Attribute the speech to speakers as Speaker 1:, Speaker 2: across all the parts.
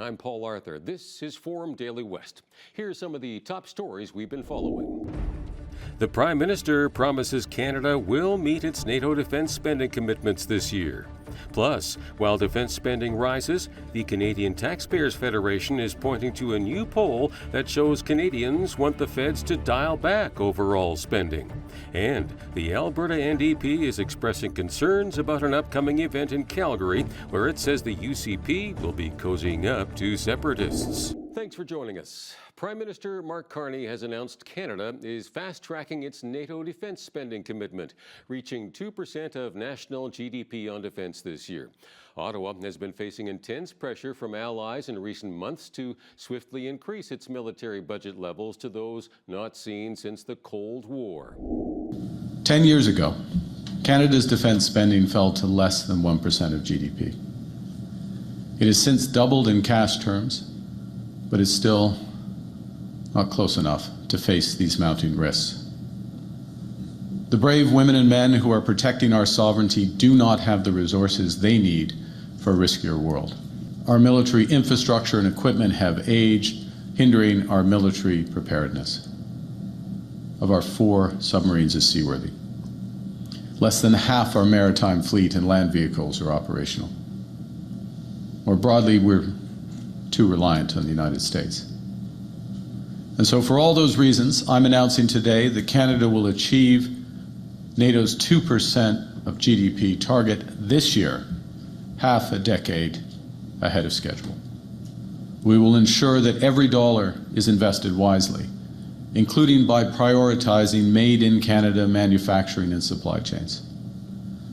Speaker 1: I'm Paul Arthur. This is Forum Daily West. Here are some of the top stories we've been following. The Prime Minister promises Canada will meet its NATO defense spending commitments this year. Plus, while defense spending rises, the Canadian Taxpayers Federation is pointing to a new poll that shows Canadians want the feds to dial back overall spending. And the Alberta NDP is expressing concerns about an upcoming event in Calgary where it says the UCP will be cozying up to separatists. Thanks for joining us. Prime Minister Mark Carney has announced Canada is fast-tracking its NATO defense spending commitment, reaching 2% of national GDP on defense this year. Ottawa has been facing intense pressure from allies in recent months to swiftly increase its military budget levels to those not seen since the Cold War.
Speaker 2: 10 years ago, Canada's defense spending fell to less than 1% of GDP. It has since doubled in cash terms, but is still not close enough to face these mounting risks. The brave women and men who are protecting our sovereignty do not have the resources they need for a riskier world. Our military infrastructure and equipment have aged, hindering our military preparedness. Of our 4 submarines is seaworthy. Less than half our maritime fleet and land vehicles are operational. More broadly, we're too reliant on the United States. And so for all those reasons, I'm announcing today that Canada will achieve NATO's 2% of GDP target this year, half a decade ahead of schedule. We will ensure that every dollar is invested wisely, including by prioritizing made-in-Canada manufacturing and supply chains.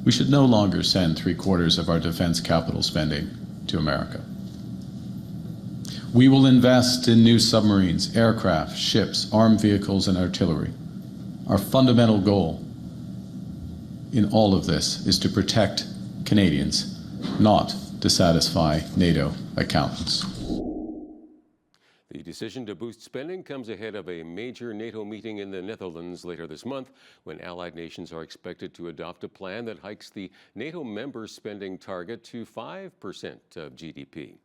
Speaker 2: We should no longer send 3/4 of our defense capital spending to America. We will invest in new submarines, aircraft, ships, armed vehicles, and artillery. Our fundamental goal in all of this is to protect Canadians, not to satisfy NATO accountants.
Speaker 1: The decision to boost spending comes ahead of a major NATO meeting in the Netherlands later this month, when allied nations are expected to adopt a plan that hikes the NATO members' spending target to 5% of GDP.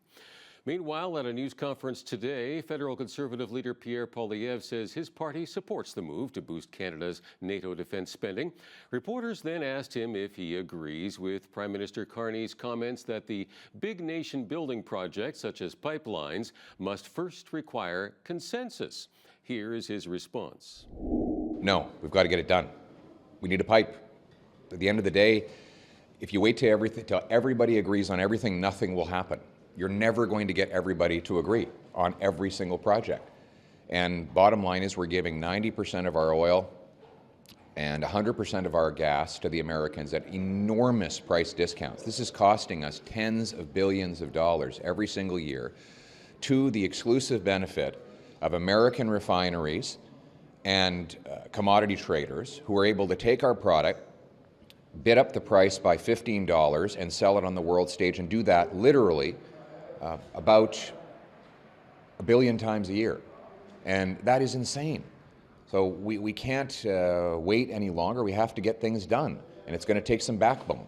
Speaker 1: Meanwhile, at a news conference today, federal Conservative leader Pierre Poilievre says his party supports the move to boost Canada's NATO defense spending. Reporters then asked him if he agrees with Prime Minister Carney's comments that the big nation-building projects, such as pipelines, must first require consensus. Here is his response.
Speaker 3: No, we've got to get it done. We need a pipe. At the end of the day, if you wait till everybody agrees on everything, nothing will happen. You're never going to get everybody to agree on every single project. And bottom line is we're giving 90% of our oil and 100% of our gas to the Americans at enormous price discounts. This is costing us tens of billions of dollars every single year to the exclusive benefit of American refineries and commodity traders who are able to take our product, bid up the price by $15 and sell it on the world stage, and do that literally about 1 billion times a year. And that is insane. So we can't wait any longer. We have to get things done, and it's going to take some backbone.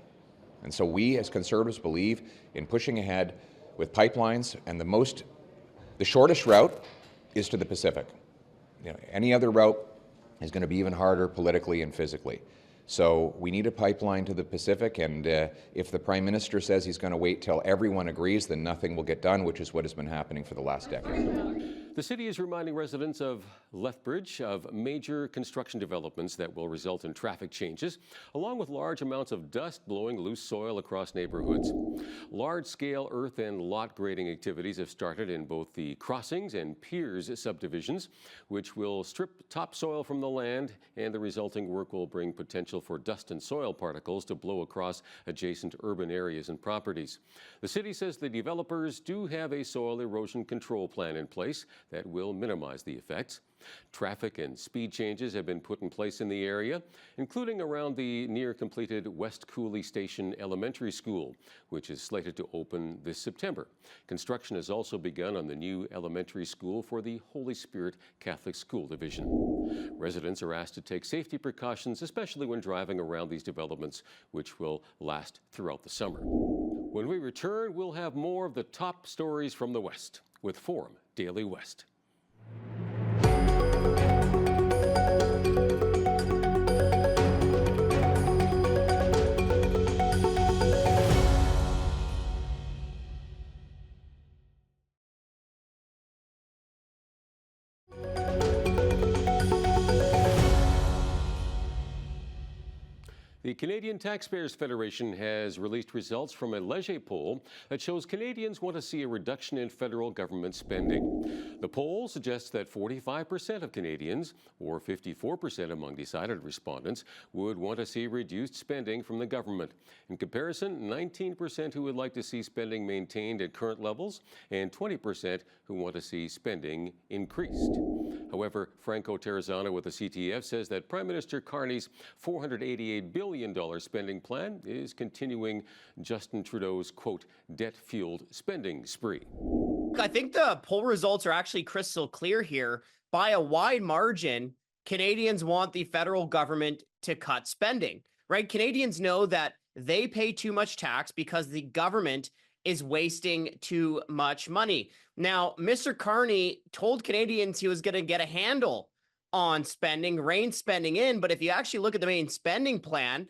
Speaker 3: And so we as Conservatives believe in pushing ahead with pipelines, and the shortest route is to the Pacific. You know, any other route is going to be even harder politically and physically. So we need a pipeline to the Pacific, and if the Prime Minister says he's going to wait till everyone agrees, then nothing will get done, which is what has been happening for the last decade.
Speaker 1: The city is reminding residents of Lethbridge of major construction developments that will result in traffic changes, along with large amounts of dust blowing loose soil across neighborhoods. Large-scale earth and lot grading activities have started in both the Crossings and Piers subdivisions, which will strip topsoil from the land, and the resulting work will bring potential for dust and soil particles to blow across adjacent urban areas and properties. The city says the developers do have a soil erosion control plan in place that will minimize the effects. Traffic and speed changes have been put in place in the area, including around the near-completed West Cooley Station Elementary School, which is slated to open this September. Construction has also begun on the new elementary school for the Holy Spirit Catholic School Division. Residents are asked to take safety precautions, especially when driving around these developments, which will last throughout the summer. When we return, we'll have more of the top stories from the West with Forum Daily West. The Canadian Taxpayers Federation has released results from a Leger poll that shows Canadians want to see a reduction in federal government spending. The poll suggests that 45% of Canadians, or 54% among decided respondents, would want to see reduced spending from the government. In comparison, 19% who would like to see spending maintained at current levels, and 20% who want to see spending increased. However, Franco Terrazzano with the CTF says that Prime Minister Carney's $488 billion spending plan is continuing Justin Trudeau's, quote, debt-fueled spending spree.
Speaker 4: I think the poll results are actually crystal clear here. By a wide margin, Canadians want the federal government to cut spending, right? Canadians know that they pay too much tax because the government is wasting too much money. Now, Mr. Carney told Canadians he was going to get a handle on spending, rein spending in. But if you actually look at the main spending plan,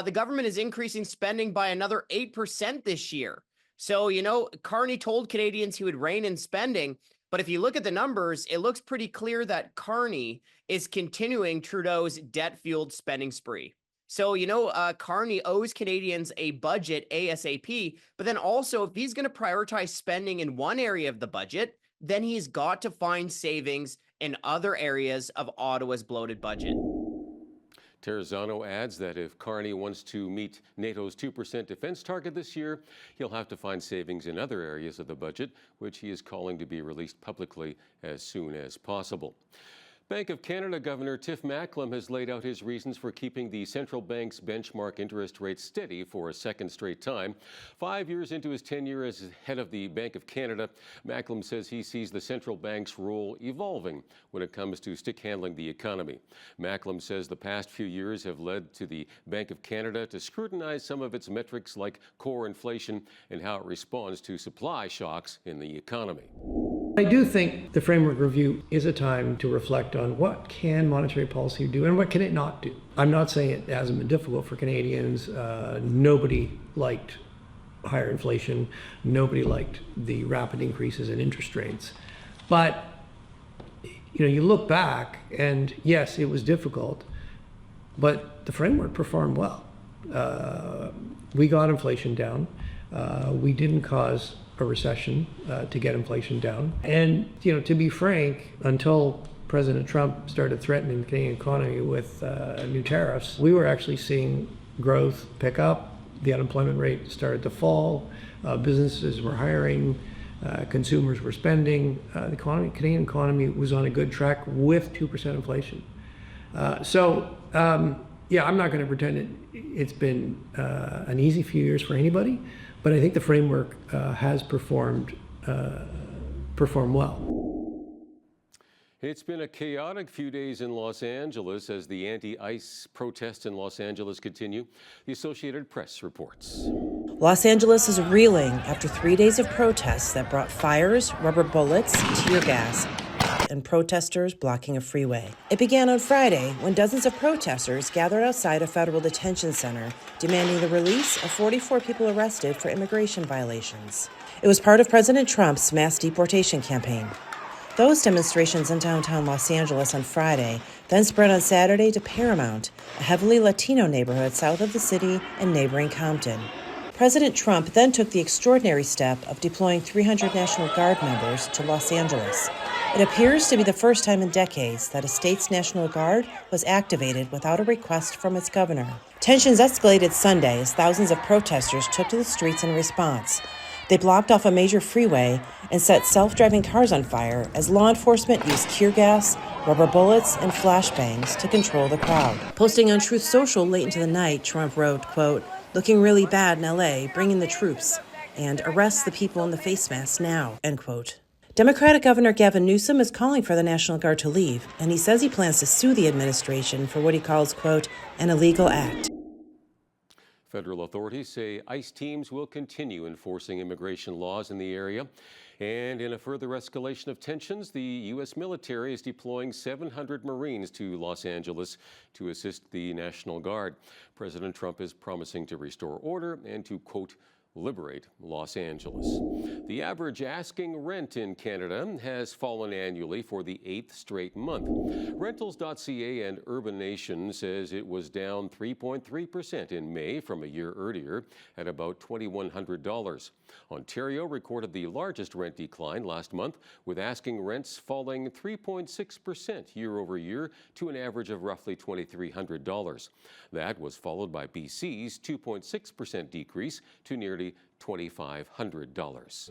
Speaker 4: the government is increasing spending by another 8% this year. So, you know, Carney told Canadians he would rein in spending. But if you look at the numbers, it looks pretty clear that Carney is continuing Trudeau's debt-fueled spending spree. So, you know, Carney owes Canadians a budget ASAP, but then also if he's going to prioritize spending in one area of the budget, then he's got to find savings in other areas of Ottawa's bloated budget.
Speaker 1: Terrazzano adds that if Carney wants to meet NATO's 2% defense target this year, he'll have to find savings in other areas of the budget, which he is calling to be released publicly as soon as possible. Bank of Canada Governor Tiff Macklem has laid out his reasons for keeping the central bank's benchmark interest rate steady for a second straight time. 5 years into his tenure as head of the Bank of Canada, Macklem says he sees the central bank's role evolving when it comes to stick-handling the economy. Macklem says the past few years have led to the Bank of Canada to scrutinize some of its metrics like core inflation and how it responds to supply shocks in the economy.
Speaker 5: I do think the framework review is a time to reflect on what can monetary policy do and what can it not do. I'm not saying it hasn't been difficult for Canadians. Nobody liked higher inflation. Nobody liked the rapid increases in interest rates. But you know, you look back and yes, it was difficult, but the framework performed well. We got inflation down. We didn't cause a recession to get inflation down. And, you know, to be frank, until President Trump started threatening the Canadian economy with new tariffs, we were actually seeing growth pick up. The unemployment rate started to fall. Businesses were hiring. Consumers were spending. The Canadian economy was on a good track with 2% inflation. Yeah, I'm not going to pretend it's been an easy few years for anybody, but I think the framework has performed well.
Speaker 1: It's been a chaotic few days in Los Angeles as the anti-ICE protests in Los Angeles continue. The Associated Press reports.
Speaker 6: Los Angeles is reeling after 3 days of protests that brought fires, rubber bullets, tear gas, and protesters blocking a freeway. It began on Friday when dozens of protesters gathered outside a federal detention center demanding the release of 44 people arrested for immigration violations. It was part of President Trump's mass deportation campaign. Those demonstrations in downtown Los Angeles on Friday then spread on Saturday to Paramount, a heavily Latino neighborhood south of the city and neighboring Compton. President Trump then took the extraordinary step of deploying 300 National Guard members to Los Angeles. It appears to be the first time in decades that a state's National Guard was activated without a request from its governor. Tensions escalated Sunday as thousands of protesters took to the streets in response. They blocked off a major freeway and set self-driving cars on fire as law enforcement used tear gas, rubber bullets, and flashbangs to control the crowd. Posting on Truth Social late into the night, Trump wrote, quote, "Looking really bad in LA, bring in the troops, and arrest the people in the face masks now," end quote. Democratic Governor Gavin Newsom is calling for the National Guard to leave, and he says he plans to sue the administration for what he calls, quote, an illegal act.
Speaker 1: Federal authorities say ICE teams will continue enforcing immigration laws in the area. And in a further escalation of tensions, the U.S. military is deploying 700 Marines to Los Angeles to assist the National Guard. President Trump is promising to restore order and to, quote, liberate Los Angeles. The average asking rent in Canada has fallen annually for the 8th straight month. Rentals.ca and Urban Nation says it was down 3.3% in May from a year earlier at about $2,100. Ontario recorded the largest rent decline last month, with asking rents falling 3.6% year over year to an average of roughly $2,300. That was followed by BC's 2.6% decrease to nearly $2,500.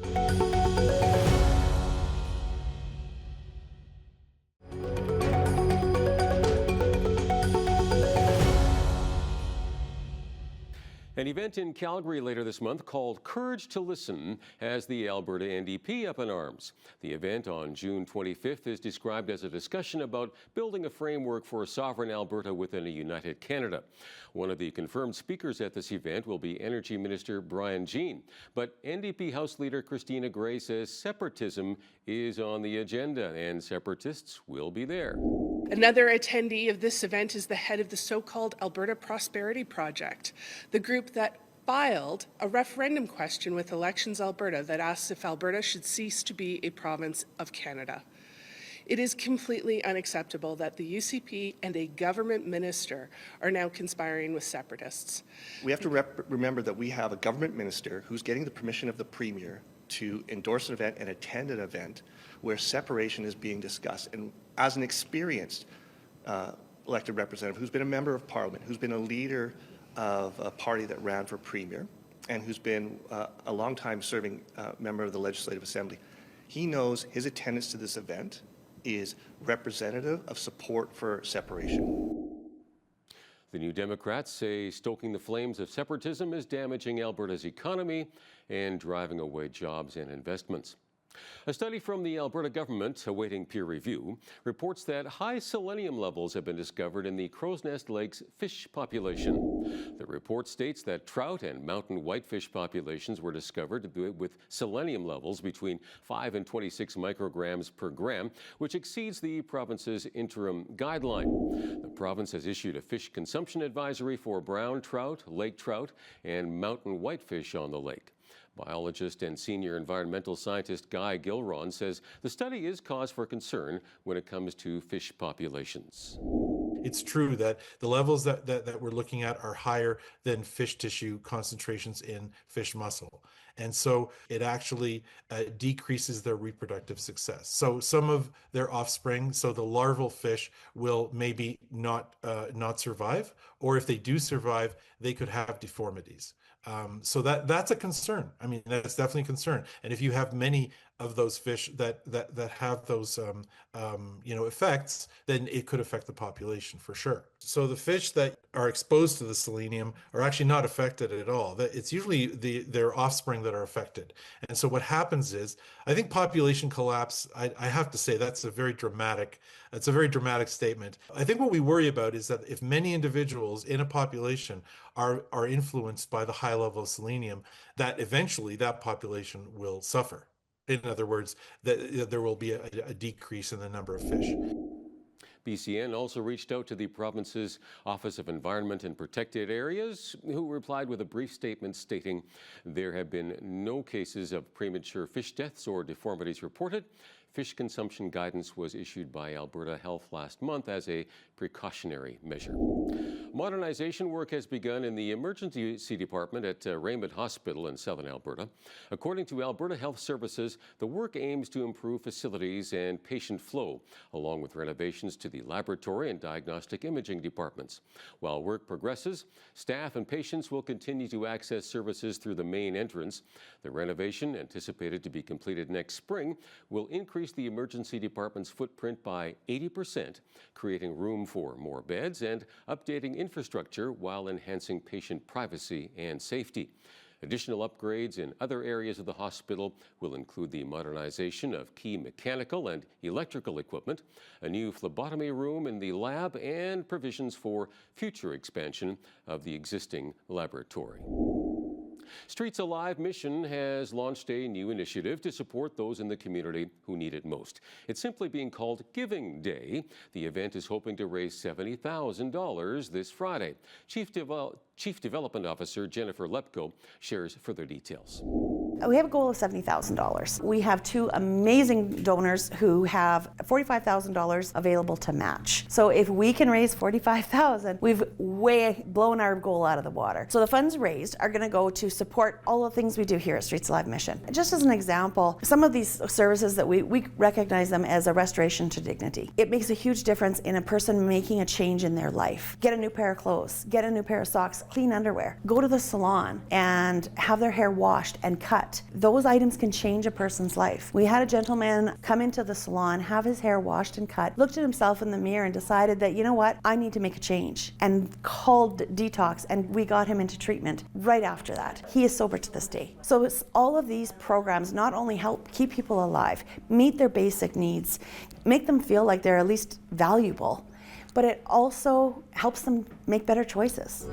Speaker 1: An event in Calgary later this month called Courage to Listen has the Alberta NDP up in arms. The event on June 25th is described as a discussion about building a framework for a sovereign Alberta within a united Canada. One of the confirmed speakers at this event will be Energy Minister Brian Jean. But NDP House Leader Christina Gray says separatism is on the agenda and separatists will be there.
Speaker 7: Another attendee of this event is the head of the so-called Alberta Prosperity Project, the group that filed a referendum question with Elections Alberta that asks if Alberta should cease to be a province of Canada. It is completely unacceptable that the UCP and a government minister are now conspiring with separatists.
Speaker 8: We have to remember that we have a government minister who's getting the permission of the Premier to endorse an event and attend an event where separation is being discussed. And as an experienced elected representative who's been a member of Parliament, who's been a leader of a party that ran for Premier, and who's been a long-time serving member of the Legislative Assembly, he knows his attendance to this event is representative of support for separation.
Speaker 1: The New Democrats say stoking the flames of separatism is damaging Alberta's economy and driving away jobs and investments. A study from the Alberta government, awaiting peer review, reports that high selenium levels have been discovered in the Crow's Nest Lake's fish population. The report states that trout and mountain whitefish populations were discovered with selenium levels between 5 and 26 micrograms per gram, which exceeds the province's interim guideline. The province has issued a fish consumption advisory for brown trout, lake trout, and mountain whitefish on the lake. Biologist and senior environmental scientist Guy Gilron says the study is cause for concern when it comes to fish populations.
Speaker 9: It's true that the levels that we're looking at are higher than fish tissue concentrations in fish muscle. And so it actually decreases their reproductive success. So some of their offspring, so the larval fish, will maybe not survive, or if they do survive, they could have deformities. So that's a concern. I mean, that's definitely a concern. And if you have many of those fish that have those effects, then it could affect the population for sure. So the fish that are exposed to the selenium are actually not affected at all. It's usually their offspring that are affected. And so what happens is, I think population collapse, I have to say that's a very dramatic statement. I think what we worry about is that if many individuals in a population are influenced by the high level of selenium, that eventually that population will suffer. In other words, that there will be a decrease in the number of fish.
Speaker 1: BCN also reached out to the province's Office of Environment and Protected Areas, who replied with a brief statement stating there have been no cases of premature fish deaths or deformities reported. Fish consumption guidance was issued by Alberta Health last month as a precautionary measure. Modernization work has begun in the emergency department at Raymond Hospital in southern Alberta. According to Alberta Health Services, the work aims to improve facilities and patient flow, along with renovations to the laboratory and diagnostic imaging departments. While work progresses, staff and patients will continue to access services through the main entrance. The renovation, anticipated to be completed next spring, will increase the emergency department's footprint by 80%, creating room for more beds and updating infrastructure while enhancing patient privacy and safety. Additional upgrades in other areas of the hospital will include the modernization of key mechanical and electrical equipment, a new phlebotomy room in the lab, and provisions for future expansion of the existing laboratory. Streets Alive Mission has launched a new initiative to support those in the community who need it most. It's simply being called Giving Day. The event is hoping to raise $70,000 this Friday. Chief Development Officer Jennifer Lepko shares further details.
Speaker 10: We have a goal of $70,000. We have two amazing donors who have $45,000 available to match. So if we can raise $45,000, we've way blown our goal out of the water. So the funds raised are going to go to support all the things we do here at Streets Alive Mission. Just as an example, some of these services that we recognize them as a restoration to dignity. It makes a huge difference in a person making a change in their life. Get a new pair of clothes, get a new pair of socks, clean underwear, go to the salon and have their hair washed and cut. Those items can change a person's life. We had a gentleman come into the salon, have his hair washed and cut, looked at himself in the mirror and decided that, you know what, I need to make a change, and called Detox, and we got him into treatment right after that. He is sober to this day. So it's all of these programs not only help keep people alive, meet their basic needs, make them feel like they're at least valuable, but it also helps them make better choices.